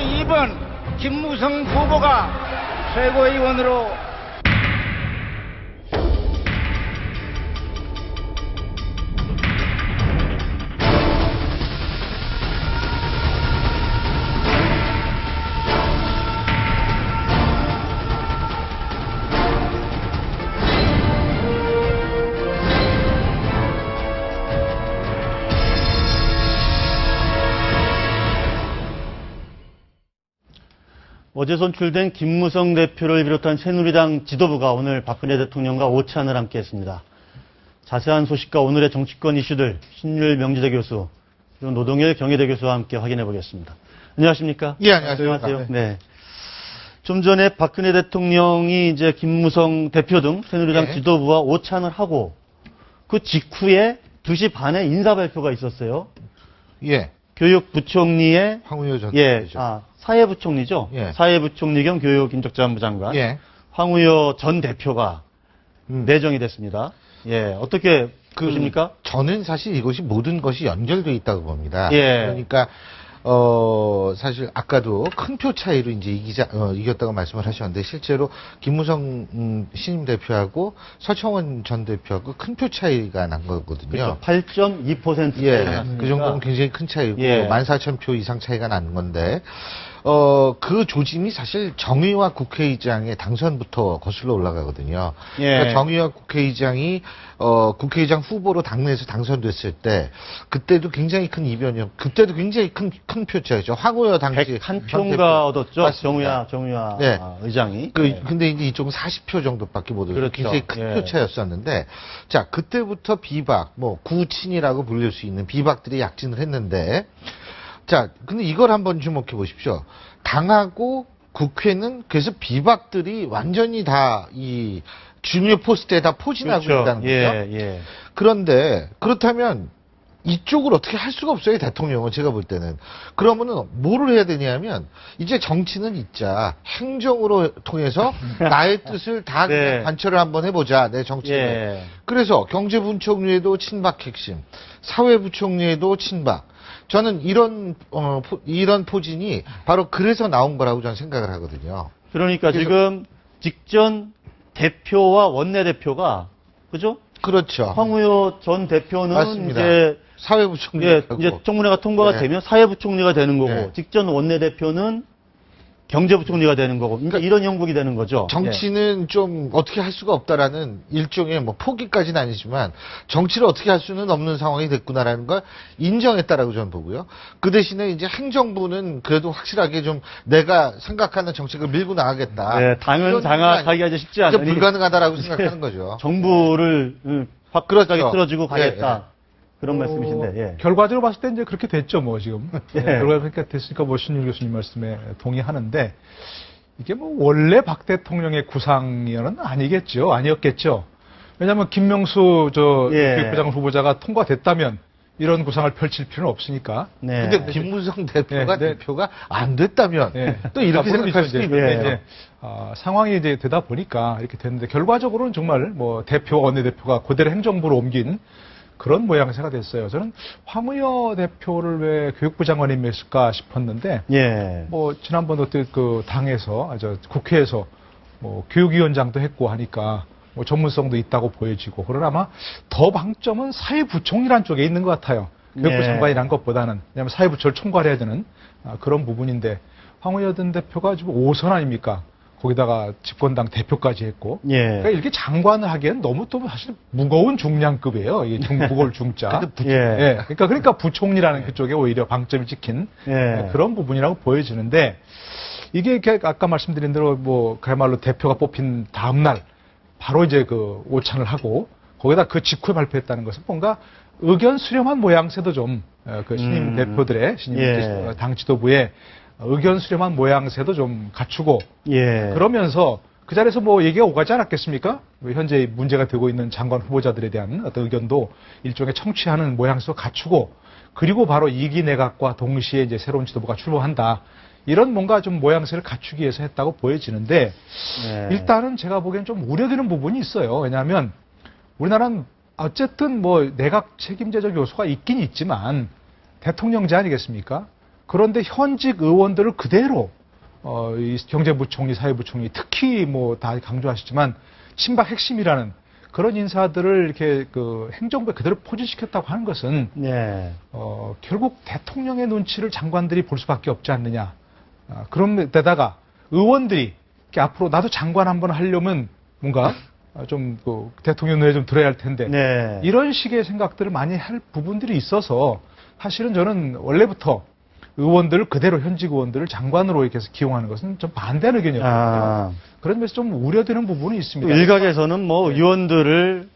2번 김무성 후보가 최고위원으로 어제 선출된 김무성 대표를 비롯한 새누리당 지도부가 오늘 박근혜 대통령과 오찬을 함께했습니다. 자세한 소식과 오늘의 정치권 이슈들 신율 명지대 교수 그리고 노동일 경희대 교수와 함께 확인해 보겠습니다. 안녕하십니까? 예, 안녕하세요. 안녕하세요. 네. 좀 전에 박근혜 대통령이 이제 김무성 대표 등 새누리당 예. 지도부와 오찬을 하고 그 직후에 2시 반에 인사 발표가 있었어요. 예. 교육부총리의 황우여 전 예, 대표죠. 사회부총리죠. 예. 사회부총리 겸 교육인적자원부 장관. 예. 황우여 전 대표가 내정이 됐습니다. 예, 어떻게 보십니까? 저는 사실 이것이 모든 것이 연결되어 있다고 봅니다. 예. 그러니까 사실 아까도 큰 표 차이로 이제 이겼다고 말씀을 하셨는데 실제로 김무성 신임 대표하고 서청원 전 대표하고 큰 표 차이가 난 거거든요. 그렇죠. 8.2% 예, 차이가 그 정도는 굉장히 큰 차이고, 예. 14,000표 이상 차이가 나는 건데, 그 조짐이 사실 정의와 국회의장의 당선부터 거슬러 올라가거든요. 예. 그러니까 정의와 국회의장이, 국회의장 후보로 당내에서 당선됐을 때, 그때도 굉장히 큰 이변이요. 그때도 굉장히 큰 표 차이죠. 황우여 당시. 101표인가 얻었죠. 맞습니다. 정유아 네. 의장이. 그, 근데 이제 이쪽은 40표 정도밖에 못 얻어요. 그렇죠. 굉장히 큰 예. 표 차였었는데, 자, 그때부터 비박, 구친이라고 불릴 수 있는 비박들이 약진을 했는데, 자, 근데 이걸 한번 주목해 보십시오. 당하고 국회는 그래서 비박들이 완전히 다 이 중요 포스트에 다 포진하고 그렇죠. 있다는 거죠. 예, 예. 그런데 그렇다면 이쪽을 어떻게 할 수가 없어요, 대통령은. 제가 볼 때는. 그러면은 뭐를 해야 되냐면 이제 정치는 있자 행정으로 통해서 나의 뜻을 다 네. 그냥 관철을 한번 해보자, 내 정치를. 예. 그래서 경제부총리에도 친박 핵심, 사회부총리에도 친박. 저는 이런 포진이 바로 그래서 나온 거라고 저는 생각을 하거든요. 그러니까 그래서- 지금 직전 대표와 원내대표가 그죠? 그렇죠. 황우여 전 대표는 맞습니다. 이제 사회부총리. 예, 이제 청문회가 통과가 네. 되면 사회부총리가 되는 거고 네. 직전 원내대표는 경제부총리가 되는 거고 그러니까 이런 형국이 되는 거죠. 정치는 좀 어떻게 할 수가 없다라는 일종의 포기까지는 아니지만 정치를 어떻게 할 수는 없는 상황이 됐구나라는 걸 인정했다라고 저는 보고요. 그 대신에 이제 행정부는 그래도 확실하게 좀 내가 생각하는 정책을 밀고 나가겠다. 예, 당은 이런 장악하기가 이제 쉽지 이게 않으니 불가능하다라고 생각하는 거죠. 정부를 확실하게 그렇죠. 틀어주고 가겠다. 예, 그런 말씀이신데. 예. 결과적으로 봤을 때 이제 그렇게 됐죠, 지금. 예. 결과가 그렇게 됐으니까 신율 교수님 말씀에 동의하는데, 이게 원래 박 대통령의 구상이는 아니겠죠. 아니었겠죠. 왜냐하면 김명수 예. 교육부장 후보자가 통과됐다면 이런 구상을 펼칠 필요는 없으니까. 네. 근데 김무성 대표가 네. 대표가 안 됐다면 예. 또 이렇게 물론 생각할 있죠, 수 이제. 있겠네요. 예. 상황이 이제 되다 보니까 이렇게 됐는데, 결과적으로는 정말 대표, 원내대표가 그대로 행정부로 옮긴 그런 모양새가 됐어요. 저는 황우여 대표를 왜 교육부 장관이 임했을까 싶었는데, 예. 지난번에 그 당에서, 국회에서 교육위원장도 했고 하니까 전문성도 있다고 보여지고, 그러나 아마 더 방점은 사회부총리란 쪽에 있는 것 같아요. 교육부 네. 장관이란 것보다는. 왜냐하면 사회부처를 총괄해야 되는 그런 부분인데, 황우여 전 대표가 지금 5선 아닙니까? 거기다가 집권당 대표까지 했고. 예. 그러니까 이렇게 장관을 하기엔 너무 또 사실 무거운 중량급이에요. 이게 무거울 중자. 예. 예. 그러니까 부총리라는 그쪽에 오히려 방점이 찍힌 예. 그런 부분이라고 보여지는데, 이게 아까 말씀드린 대로 그야말로 대표가 뽑힌 다음 날 바로 이제 오찬을 하고 거기다 그 직후에 발표했다는 것은 뭔가 의견 수렴한 모양새도 좀 신임 대표들의 신임 예. 당 지도부의 의견 수렴한 모양새도 좀 갖추고, 예. 그러면서 그 자리에서 얘기가 오가지 않았겠습니까? 현재 문제가 되고 있는 장관 후보자들에 대한 어떤 의견도 일종의 청취하는 모양새도 갖추고, 그리고 바로 2기 내각과 동시에 이제 새로운 지도부가 출범한다. 이런 뭔가 좀 모양새를 갖추기 위해서 했다고 보여지는데, 예. 일단은 제가 보기엔 좀 우려되는 부분이 있어요. 왜냐하면 우리나라는 어쨌든 내각 책임제적 요소가 있긴 있지만 대통령제 아니겠습니까? 그런데 현직 의원들을 그대로 이 경제부총리, 사회부총리 특히 뭐 다 강조하시지만 친박 핵심이라는 그런 인사들을 이렇게 그 행정부에 그대로 포진시켰다고 하는 것은 네. 결국 대통령의 눈치를 장관들이 볼 수밖에 없지 않느냐. 그런 데다가 의원들이 이렇게 앞으로 나도 장관 한번 하려면 뭔가 좀 그 대통령 눈에 좀 들어야 할 텐데 네. 이런 식의 생각들을 많이 할 부분들이 있어서 사실은 저는 원래부터 의원들을 그대로 현직 의원들을 장관으로 이렇게 해서 기용하는 것은 좀 반대하는 의견이었거든요. 아. 그런 면에서 좀 우려되는 부분이 있습니다. 일각에서는 뭐 의원들을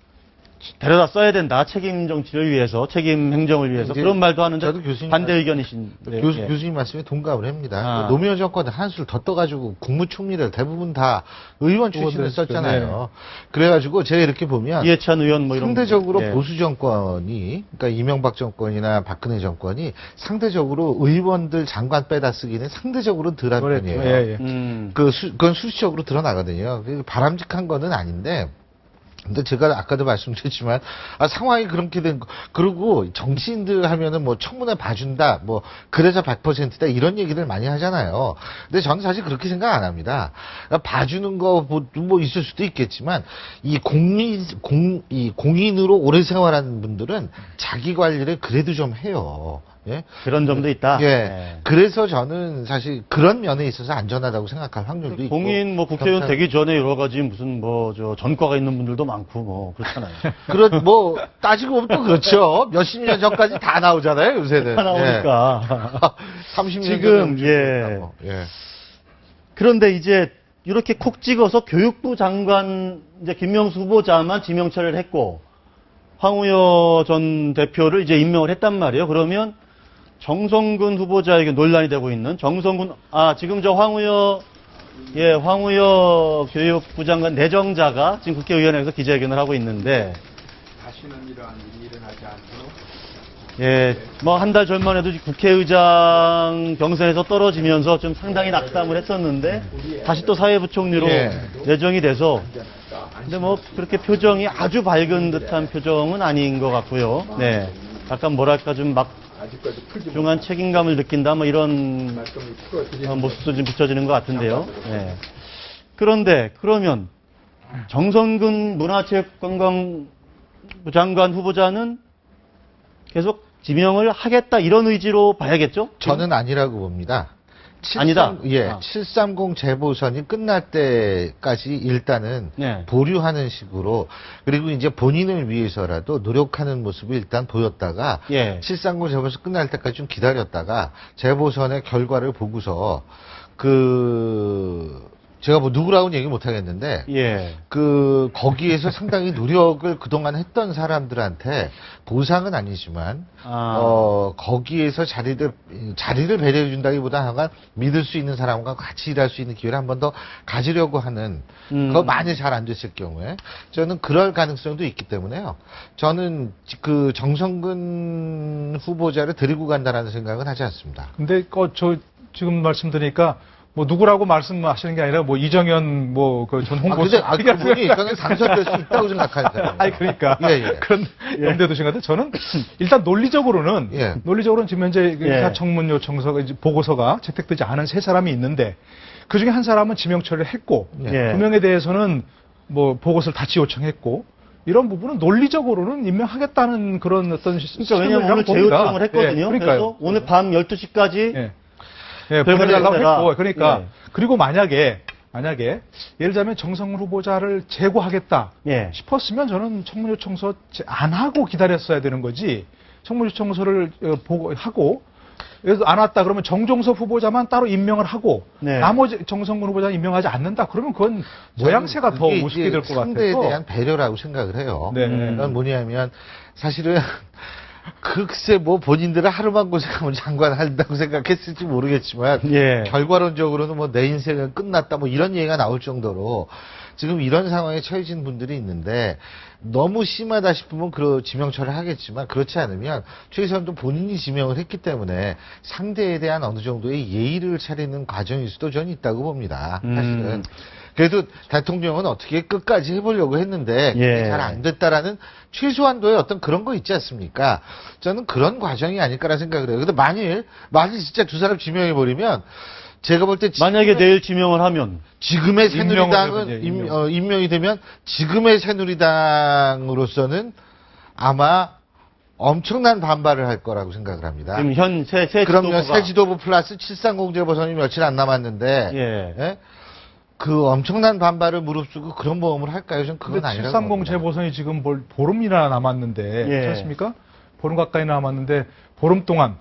데려다 써야 된다. 책임 정치를 위해서, 책임 행정을 위해서 이제 그런 말도 하는데 저도 교수님 반대 의견이신. 네. 교수님 말씀에 동감을 합니다. 아. 노무현 정권은 한술 더 떠가지고 국무총리를 대부분 다 의원 출신을 의원들 썼잖아요. 그래가지고 제가 이렇게 보면 이해찬 의원 뭐 이런. 상대적으로 예. 보수 정권이, 그러니까 이명박 정권이나 박근혜 정권이 상대적으로 의원들 장관 빼다 쓰기는 상대적으로 덜한 그랬죠. 편이에요. 예, 예. 그건 수치적으로 드러나거든요. 바람직한 거는 아닌데, 근데 제가 아까도 말씀드렸지만, 상황이 그렇게 된 거, 그리고 정치인들 하면은 뭐 청문회 봐준다, 뭐, 그래서 100%다, 이런 얘기를 많이 하잖아요. 근데 저는 사실 그렇게 생각 안 합니다. 그러니까 봐주는 거 뭐 있을 수도 있겠지만, 이 공인으로 오래 생활하는 분들은 자기 관리를 그래도 좀 해요. 예? 그런 점도 있다. 예. 네. 그래서 저는 사실 그런 면에 있어서 안전하다고 생각할 확률도 있고. 공인 뭐 국회의원 경찰- 되기 전에 여러 가지 무슨 뭐 저 전과가 있는 분들도 많고 뭐 그렇잖아요. 뭐 따지고 보면 또 그렇죠. 몇십 년 전까지 다 나오잖아요, 요새는. 다 나오니까. 30년 지금, 전에 예. 예. 그런데 이제 이렇게 콕 찍어서 교육부 장관 이제 김명수 후보자만 지명처리를 했고 황우여 전 대표를 이제 임명을 했단 말이에요. 그러면 정성근 후보자에게 논란이 되고 있는 정성근 지금 저 황우여 교육부 장관 내정자가 지금 국회의원회에서 기자회견을 하고 있는데 다시는 이러한 일이 일어나지 않도록 예, 뭐 한 달 전만 해도 국회의장 경선에서 떨어지면서 좀 상당히 낙담을 했었는데 다시 또 사회부총리로 예. 내정이 돼서 근데 뭐 그렇게 표정이 아주 밝은 듯한 표정은 아닌 것 같고요. 네, 약간 뭐랄까 좀 막 아직까지 풀지 중한 책임감을 느낀다 뭐 이런 말씀을 풀어드리는 모습도 좀 비춰지는 것 같은데요. 네. 그런데 그러면 정성근 문화체육관광부 장관 후보자는 계속 지명을 하겠다 이런 의지로 봐야겠죠? 저는 아니라고 봅니다. 아니다. 730 재보선이 끝날 때까지 일단은 네. 보류하는 식으로, 그리고 이제 본인을 위해서라도 노력하는 모습을 일단 보였다가 예. 730 재보선 끝날 때까지 좀 기다렸다가 재보선의 결과를 보고서 제가 뭐 누구라고는 얘기 못 하겠는데 예. 거기에서 상당히 노력을 그동안 했던 사람들한테 보상은 아니지만 거기에서 자리를 배려해 준다기보다 하여간 믿을 수 있는 사람과 같이 일할 수 있는 기회를 한 번 더 가지려고 하는 그거 만약 잘 안 됐을 경우에 저는 그럴 가능성도 있기 때문에요. 저는 그 정성근 후보자를 데리고 간다라는 생각은 하지 않습니다. 근데 저 지금 말씀드리니까 뭐 누구라고 말씀하시는 게 아니라 뭐 이정현 뭐 그 전 홍보수 그분이 저는 당선될 수 있다고 생각하는 사람이에요. 아니 그러니까 예. 그런 염두에 두신 것 같아요. 저는 일단 논리적으로는 예. 지금 현재 예. 청문 요청서가 보고서가 채택되지 않은 세 사람이 있는데 그 중에 한 사람은 지명 처리를 했고 예. 두 명에 대해서는 뭐 보고서를 다시 요청했고 이런 부분은 논리적으로는 임명하겠다는 그런 어떤 그러니까 왜냐면 오늘 재요청을 했거든요. 그러니까요. 그래서 오늘 밤 12시까지 보내달라고 해라. 했고 그러니까 예. 그리고 만약에 예를 들자면 정성근 후보자를 제고하겠다 예. 싶었으면 저는 청문 요청서 안 하고 기다렸어야 되는 거지. 청문 요청서를 하고 그래서 안 왔다 그러면 정종섭 후보자만 따로 임명을 하고 네. 나머지 정성근 후보자 임명하지 않는다 그러면 그건 모양새가 더 그게 우습게 될 것 같아서. 상대에 대한 배려라고 생각을 해요. 네. 그건 뭐냐면 사실은 글쎄 뭐 본인들은 하루만 고생하면 장관 한다고 생각했을지 모르겠지만 예. 결과론적으로는 뭐 내 인생은 끝났다 뭐 이런 얘기가 나올 정도로 지금 이런 상황에 처해진 분들이 있는데 너무 심하다 싶으면 지명처를 하겠지만 그렇지 않으면 최소한도 본인이 지명을 했기 때문에 상대에 대한 어느 정도의 예의를 차리는 과정일 수도 저는 있다고 봅니다. 사실은. 그래도 대통령은 어떻게 끝까지 해보려고 했는데 예. 잘 안 됐다라는 최소한도의 어떤 그런 거 있지 않습니까? 저는 그런 과정이 아닐까라는 생각을 해요. 근데 만일 진짜 두 사람 지명해버리면 제가 볼 때 만약에 내일 지명을 하면 지금의 임명을 새누리당은 해보죠, 임명이 되면 지금의 새누리당으로서는 아마 엄청난 반발을 할 거라고 생각을 합니다. 지금 새 그럼요. 지도부가 새 지도부 플러스 730 재보선이 며칠 안 남았는데 예. 예? 그 엄청난 반발을 무릅쓰고 그런 모험을 할까요? 저는 그건 근데 아니라고 730 봅니다. 재보선이 지금 보름이나 남았는데 예. 그렇지 않습니까? 보름 가까이 남았는데 보름 동안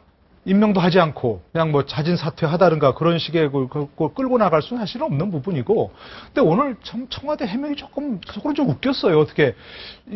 임명도 하지 않고 그냥 뭐 자진 사퇴하다든가 그런 식의 그걸 끌고 나갈 수는 사실 없는 부분이고. 근데 오늘 청와대 해명이 조금 속으로 좀 웃겼어요. 어떻게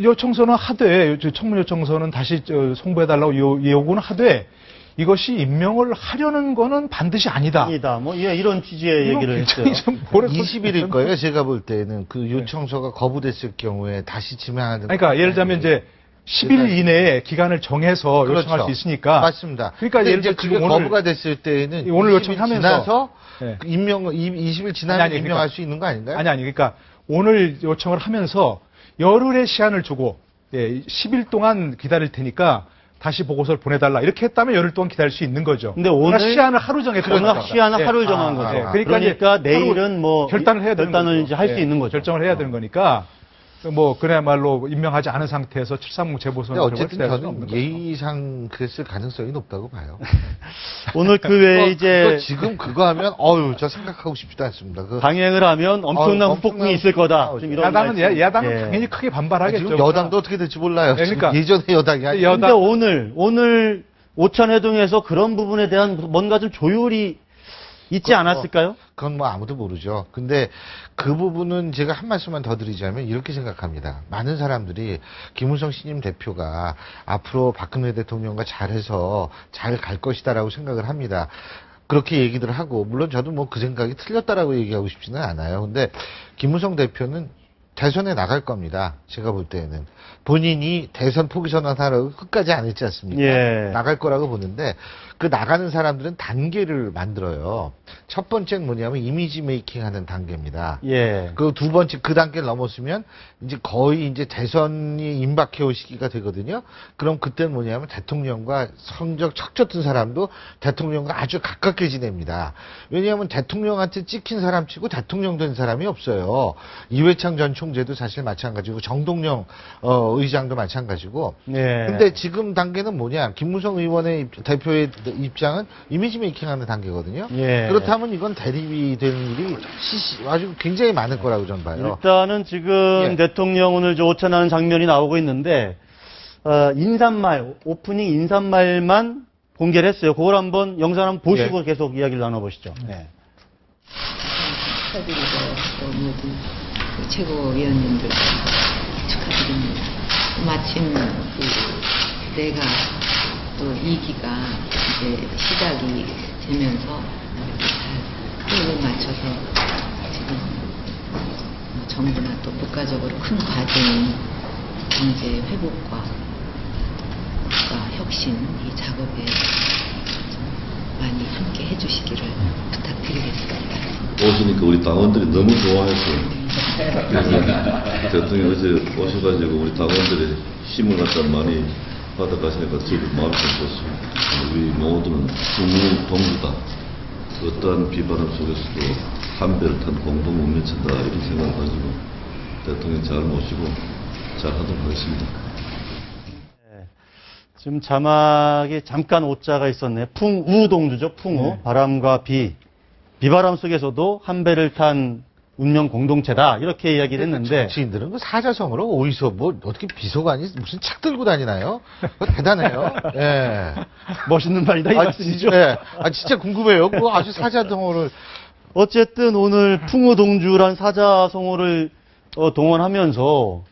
요청서는 하되 청문 요청서는 다시 송부해달라고 요구는 하되 이것이 임명을 하려는 거는 반드시 아니다. 아니다. 뭐 이런 취지의 이건 얘기를 했어요. 굉장히 좀 오래 20일일 거예요. 제가 볼 때는 그 요청서가 거부됐을 경우에 다시 지명하는. 그러니까 예를 들자면 이제 10일 이내에 기간을 정해서 요청할 그렇죠. 수 있으니까. 맞습니다. 그러니까 근데 예를 이제 들어 그게 지금 거부가 됐을 때에는 오늘 20일 요청하면서 지나서 네. 20일 지나면 아니, 임명할 그러니까- 수 있는 거 아닌가요? 아니 그러니까 오늘 요청을 하면서 열흘의 시한을 주고 10일 동안 기다릴 테니까 다시 보고서를 보내달라 이렇게 했다면 열흘 동안 기다릴 수 있는 거죠. 근데 오늘 시한을 하루 정했던 오늘 거죠. 시한을 예. 하루를 정한 거죠. 아, 그러니까 이제 내일은 뭐 결단을 해야 되는 결단을 거죠. 이제 할 수 예. 있는 거죠. 결정을 해야 되는 거니까 뭐 그야말로 임명하지 않은 상태에서 730 재보선을 근데 어쨌든 수는 없는 저는 거죠. 예의상 그랬을 가능성이 높다고 봐요. 오늘 그 외에 이제 지금 그거 하면 저 생각하고 싶지도 않습니다. 강행을 하면 엄청난 엄청난 후폭풍이 있을 거다. 나오죠. 지금 이런 야당은 말씀. 야당은 예. 당연히 크게 반발하겠죠. 지금 여당도 어떻게 될지 몰라요. 네, 그러니까. 예전에 여당이 아니고. 근데 오늘 오찬회동에서 그런 부분에 대한 뭔가 좀 조율이 있지 않았을까요? 그건 뭐 아무도 모르죠. 근데 그 부분은 제가 한 말씀만 더 드리자면 이렇게 생각합니다. 많은 사람들이 김무성 신임 대표가 앞으로 박근혜 대통령과 잘해서 잘 갈 것이다라고 생각을 합니다. 그렇게 얘기들 하고 물론 저도 뭐 그 생각이 틀렸다라고 얘기하고 싶지는 않아요. 근데 김무성 대표는 대선에 나갈 겁니다. 제가 볼 때는 본인이 대선 포기 선언하라고 끝까지 안 했지 않습니까? 예. 나갈 거라고 보는데 그 나가는 사람들은 단계를 만들어요. 첫 번째는 뭐냐면 이미지 메이킹 하는 단계입니다. 예. 그 두 번째 그 단계를 넘었으면 이제 거의 이제 대선이 임박해 올 시기가 되거든요. 그럼 그때는 뭐냐면 대통령과 성적 척졌던 사람도 대통령과 아주 가깝게 지냅니다. 왜냐하면 대통령한테 찍힌 사람 치고 대통령 된 사람이 없어요. 이회창 전 총재도 사실 마찬가지고 정동영 의장도 마찬가지고. 예. 근데 지금 단계는 뭐냐? 김무성 의원의 대표의 입장은 이미지 메이킹하는 단계거든요. 예. 그렇다면 이건 대립이 되는 일이 아주 굉장히 많을 거라고 저는 봐요. 일단은 지금 예. 대통령 오늘 오찬하는 장면이 나오고 있는데 인사말 오프닝 인사말만 공개를 했어요. 그걸 한번 영상 한번 보시고 예. 계속 이야기를 나눠보시죠. 네. 축하드리고 또 모든 그 최고위원님들 축하드립니다. 마침 내가 또 2기가 이제 시작이 되면서 잘 호흡을 맞춰서 지금 정부나 또 국가적으로 큰 과제인 경제 회복과 국가 혁신 이 작업에 많이 함께 해주시기를 부탁드리겠습니다. 오시니까 우리 당원들이 너무 좋아했어요. 그래서 대통령이 어제 오셔가지고 우리 당원들의 힘을 갖다 많이 받아가시니까 저도 마음이 좀 좋습니다. 우리 모두는 국무동주다. 어떠한 비바람 속에서도 한 배를 탄 공동운명체다 이런 생각을 가지고 대통령 잘 모시고 잘 하도록 하겠습니다. 지금 자막에 잠깐 오자가 있었네. 풍우동주죠. 풍우. 네. 바람과 비바람 속에서도 한 배를 탄 운명 공동체다. 이렇게 이야기를 했는데 정치인들은 그 사자성어로 어디서 뭐 어떻게 비서관이 무슨 책 들고 다니나요? 그거 대단해요. 예. 멋있는 말이다 이 말씀이죠. 예. 진짜 궁금해요. 그 아주 사자성어를 어쨌든 오늘 풍우동주란 사자성어를 동원하면서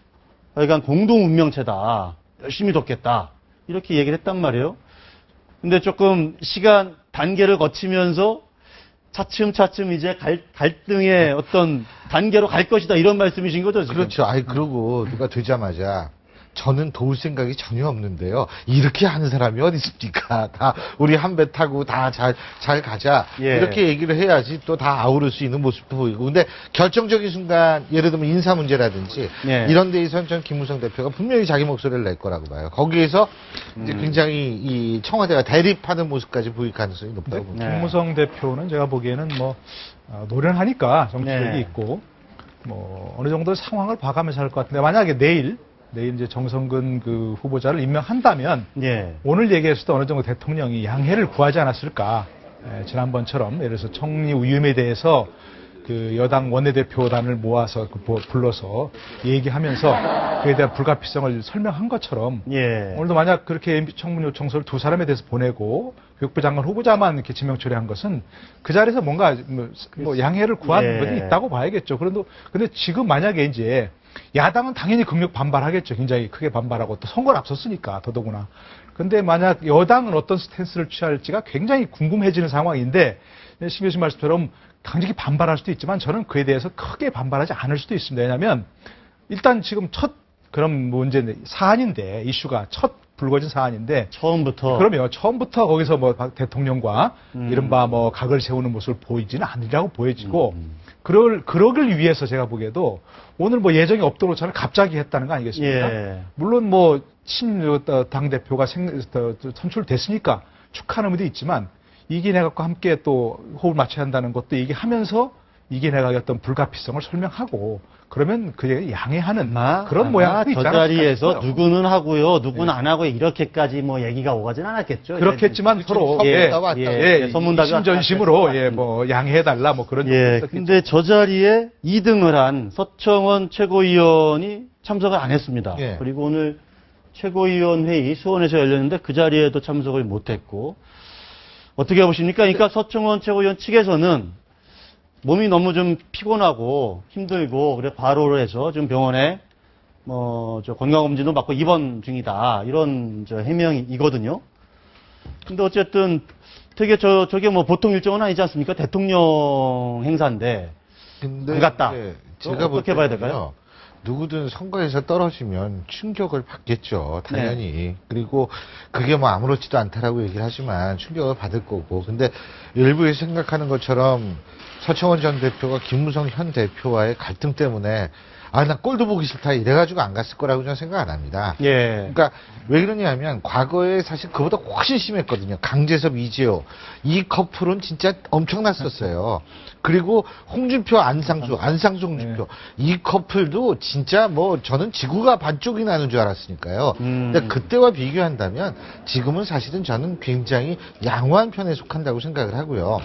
하여간 공동운명체다. 열심히 돕겠다. 이렇게 얘기를 했단 말이에요. 근데 조금 시간 단계를 거치면서 차츰차츰 이제 갈등의 어떤 단계로 갈 것이다 이런 말씀이신 거죠, 지금? 그렇죠. 아이, 그러고 누가 되자마자 저는 도울 생각이 전혀 없는데요. 이렇게 하는 사람이 어디 있습니까? 다 우리 한 배 타고 다 잘 가자. 예. 이렇게 얘기를 해야지 또 다 아우를 수 있는 모습도 보이고. 근데 결정적인 순간 예를 들면 인사 문제라든지 예. 이런 데에선 전 김무성 대표가 분명히 자기 목소리를 낼 거라고 봐요. 거기에서 이제 굉장히 이 청와대가 대립하는 모습까지 보일 가능성이 높다고 봅니다. 네. 김무성 대표는 제가 보기에는 뭐 노련하니까 정치력이 네. 있고 뭐 어느 정도 상황을 봐가면서 할 것 같은데 만약에 내일 이제 정성근 그 후보자를 임명한다면 예. 오늘 얘기했을 때 어느 정도 대통령이 양해를 구하지 않았을까. 지난번처럼 예를 들어서 총리 위임에 대해서 그 여당 원내대표단을 모아서 불러서 얘기하면서 그에 대한 불가피성을 설명한 것처럼 예. 오늘도 만약 그렇게 청문 요청서를 두 사람에 대해서 보내고 교육부 장관 후보자만 이렇게 지명 처리한 것은 그 자리에서 뭔가 뭐 양해를 구한 예. 것이 있다고 봐야겠죠. 근데 지금 만약에 이제 야당은 당연히 극력 반발하겠죠. 굉장히 크게 반발하고 또 선거를 앞섰으니까 더더구나. 근데 만약 여당은 어떤 스탠스를 취할지가 굉장히 궁금해지는 상황인데 심 교수님 말씀처럼 강력히 반발할 수도 있지만 저는 그에 대해서 크게 반발하지 않을 수도 있습니다. 왜냐하면 일단 지금 첫 그런 문제 사안인데 이슈가 첫 불거진 사안인데 처음부터. 그러면 처음부터 거기서 뭐 대통령과 이른바 뭐 각을 세우는 모습을 보이지는 않으리라고 보여지고 그러길 위해서 제가 보기에도 오늘 뭐 예정이 없던 오차를 갑자기 했다는 거 아니겠습니까? 예. 물론 뭐 당 대표가 선출됐으니까 축하하는 의미도 있지만 이기 내각과 함께 또 호흡을 맞춰야 한다는 것도 얘기하면서 이기 내각의 어떤 불가피성을 설명하고 그러면 그에 양해하는 그런 모양도 저 있잖아요. 자리에서 누구는 하고요, 누구는 안 하고 이렇게까지 뭐 얘기가 오가진 않았겠죠. 그렇겠지만 서로 선문답이 심전심으로 뭐 양해해달라 뭐 그런 예. 근데 저 자리에 2등을 한 서청원 최고위원이 참석을 안 했습니다. 예. 그리고 오늘 최고위원 회의 수원에서 열렸는데 그 자리에도 참석을 못했고 어떻게 보십니까? 그러니까 서청원 최고위원 측에서는 몸이 너무 좀 피곤하고 힘들고 그래 과로를 해서 지금 병원에 저 건강검진도 받고 입원 중이다 이런 해명이거든요. 근데 어쨌든 되게 저게 뭐 보통 일정은 아니지 않습니까? 대통령 행사인데 근데 안 갔다. 이제 제가 제가 볼 어떻게 봐야 때는요, 될까요? 누구든 선거에서 떨어지면 충격을 받겠죠, 당연히. 그리고 그게 뭐 아무렇지도 않다라고 얘기를 하지만 충격을 받을 거고. 근데 일부에서 생각하는 것처럼 서청원 전 대표가 김무성 현 대표와의 갈등 때문에 나 꼴도 보기 싫다 이래가지고 안 갔을 거라고 저는 생각 안 합니다. 예. 그러니까 왜 그러냐면 과거에 사실 그보다 훨씬 심했거든요. 강재섭, 이재호 이 커플은 진짜 엄청났었어요. 그리고 홍준표, 안상수, 홍준표 이 커플도 진짜 뭐 저는 지구가 반쪽이 나는 줄 알았으니까요. 근데 그때와 비교한다면 지금은 사실은 저는 굉장히 양호한 편에 속한다고 생각을 하고요.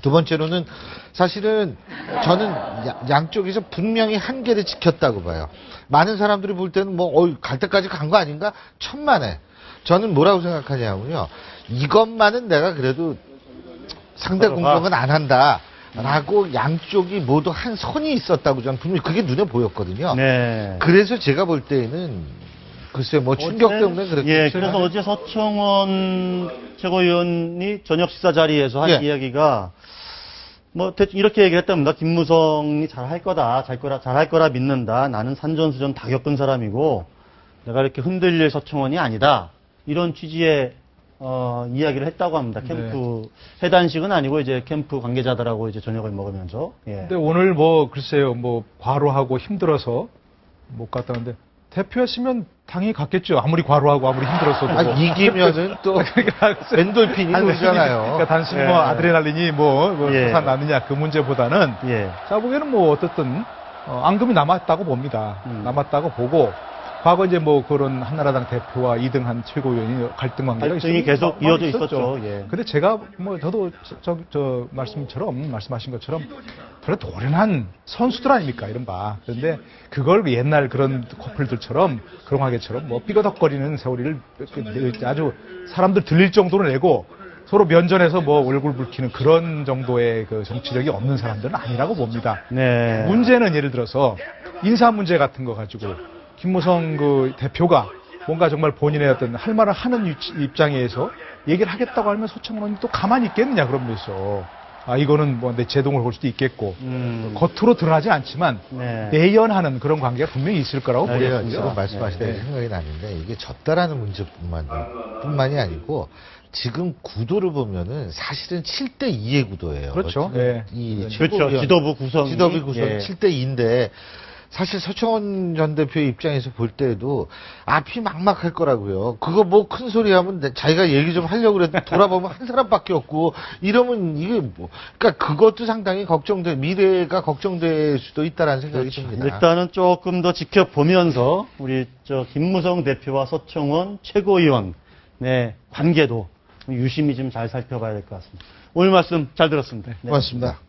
두 번째로는 사실은 저는 양쪽에서 분명히 한계를 지켰다고 봐요. 많은 사람들이 볼 때는 갈 때까지 간 거 아닌가? 천만에. 저는 뭐라고 생각하냐면요. 이것만은 내가 그래도 상대 공격은 안 한다. 라고 양쪽이 모두 한 선이 있었다고 저는 분명히 그게 눈에 보였거든요. 네. 그래서 제가 볼 때는 글쎄 뭐 충격 때문에 그렇게. 예, 그래서 어제 서청원 최고위원이 저녁 식사 자리에서 한 이야기가 뭐 대충 이렇게 얘기를 했답니다. 김무성이 잘할 거다, 잘할 거라 믿는다. 나는 산전수전 다 겪은 사람이고 내가 이렇게 흔들릴 서청원이 아니다. 이런 취지의 이야기를 했다고 합니다. 캠프 해단식은 아니고 이제 캠프 관계자들하고 이제 저녁을 먹으면서. 예. 근데 오늘 뭐 글쎄요, 뭐 과로하고 힘들어서 못 갔다는데 대표였으면 당연히 갔겠죠. 아무리 과로하고 아무리 힘들었어도. 이기면은 또 엔돌핀이 돌잖아요. 그러니까 단순히 뭐 아드레날린이 예. 솟아나느냐 그 문제보다는 예. 제가 보기에는 뭐 어떻든 앙금이 남았다고 봅니다. 남았다고 보고 과거 이제 뭐 그런 한나라당 대표와 2등한 최고위원이 갈등 관계가 갈등이 계속 이어져 있었죠. 예. 근데 제가 뭐 저도 말씀하신 것처럼 별로 노련한 선수들 아닙니까 이른바. 그런데 그걸 옛날 그런 커플들처럼 그런 관계처럼 뭐 삐거덕거리는 세월이를 아주 사람들 들릴 정도로 내고 서로 면전에서 뭐 얼굴 붉히는 그런 정도의 그 정치력이 없는 사람들은 아니라고 봅니다. 네. 문제는 예를 들어서 인사 문제 같은 거 가지고 김무성 그 대표가 뭔가 정말 본인의 어떤 할 말을 하는 입장에서 얘기를 하겠다고 하면 서청원이 또 가만히 있겠느냐 그러면서 이거는 뭐 내 제동을 걸 수도 있겠고 겉으로 드러나지 않지만 네. 내연하는 그런 관계가 분명히 있을 거라고 그래요. 보여요. 지금 말씀하시는 네. 생각이 나는데 이게 졌다라는 문제뿐만이 아니고 지금 구도를 보면은 사실은 7대 2의 구도예요. 그렇죠. 네. 이 그렇죠. 최고위원, 지도부 구성이. 지도부 구성 예. 7대 2인데 사실 서청원 전 대표의 입장에서 볼 때도 앞이 막막할 거라고요. 그거 뭐 큰 소리 하면 자기가 얘기 좀 하려고 그래도 돌아보면 한 사람밖에 없고 이러면 이게 뭐 그러니까 그것도 상당히 미래가 걱정될 수도 있다라는 생각이 듭니다. 일단은 조금 더 지켜보면서 우리 김무성 대표와 서청원 최고위원 네, 관계도 유심히 좀 잘 살펴봐야 될 것 같습니다. 오늘 말씀 잘 들었습니다. 네. 고맙습니다.